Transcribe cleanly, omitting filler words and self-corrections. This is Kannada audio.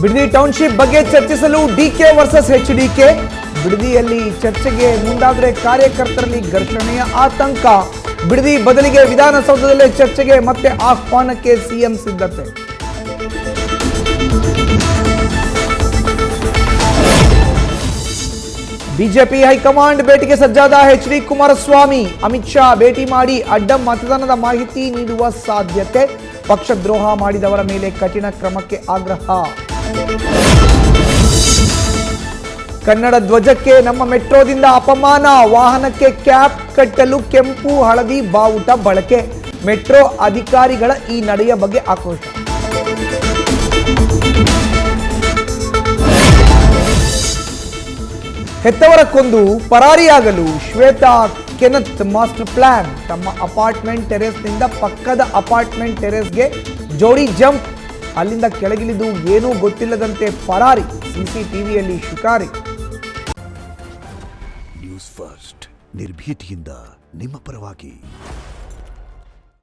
ಬಿಡದಿ ಟೌನ್ಶಿಪ್ ಬಗ್ಗೆ ಚರ್ಚಿಸಲು ಡಿಕೆ ವರ್ಸಸ್ ಎಚ್ಡಿಕೆ. ಬಿಡದಿಯಲ್ಲಿ ಚರ್ಚೆಗೆ ಮುಂದಾದರೆ ಕಾರ್ಯಕರ್ತರಲ್ಲಿ ಘರ್ಷಣೆಯ ಆತಂಕ. ಬಿಡದಿ ಬದಲಿಗೆ ವಿಧಾನಸೌಧದಲ್ಲೇ ಚರ್ಚೆಗೆ ಮತ್ತೆ ಆಹ್ವಾನಕ್ಕೆ ಸಿಎಂ ಸಿದ್ಧತೆ. ಬಿಜೆಪಿ ಹೈಕಮಾಂಡ್ ಭೇಟಿಗೆ ಸಜ್ಜಾದ ಎಚ್ಡಿ ಕುಮಾರಸ್ವಾಮಿ. ಅಮಿತ್ ಶಾ ಭೇಟಿ ಮಾಡಿ ಅಡ್ಡ ಮತದಾನದ ಮಾಹಿತಿ ನೀಡುವ ಸಾಧ್ಯತೆ. ಪಕ್ಷದ್ರೋಹ ಮಾಡಿದವರ ಮೇಲೆ ಕಠಿಣ ಕ್ರಮಕ್ಕೆ ಆಗ್ರಹ. ಕನ್ನಡ ಧ್ವಜಕ್ಕೆ ನಮ್ಮ ಮೆಟ್ರೋದಿಂದ ಅಪಮಾನ. ವಾಹನಕ್ಕೆ ಕ್ಯಾಪ್ ಕಟ್ಟಲು ಕೆಂಪು ಹಳದಿ ಬಾವುಟ ಬಳಕೆ. ಮೆಟ್ರೋ ಅಧಿಕಾರಿಗಳ ಈ ನಡೆಯ ಬಗ್ಗೆ ಆಕ್ರೋಶ. ಹೆತ್ತವರ ಕೊಂದು ಪರಾರಿಯಾಗಲು ಶ್ವೇತಾ ಕೆನತ್ ಮಾಸ್ಟರ್ ಪ್ಲಾನ್. ತಮ್ಮ ಅಪಾರ್ಟ್ಮೆಂಟ್ ಟೆರೇಸ್ನಿಂದ ಪಕ್ಕದ ಅಪಾರ್ಟ್ಮೆಂಟ್ ಟೆರೇಸ್ಗೆ ಜೋಡಿ ಜಂಪ್. ಅಲ್ಲಿಂದ ಕೆಳಗಿಳಿದು ಏನೂ ಗೊತ್ತಿಲ್ಲದಂತೆ ಪರಾರಿ. ಸಿಸಿಟಿವಿಯಲ್ಲಿ ಶಿಕಾರಿ. ನ್ಯೂಸ್ ಫಸ್ಟ್ ನಿರ್ಭೀತಿಯಿಂದ ನಿಮ್ಮ ಪರವಾಗಿ.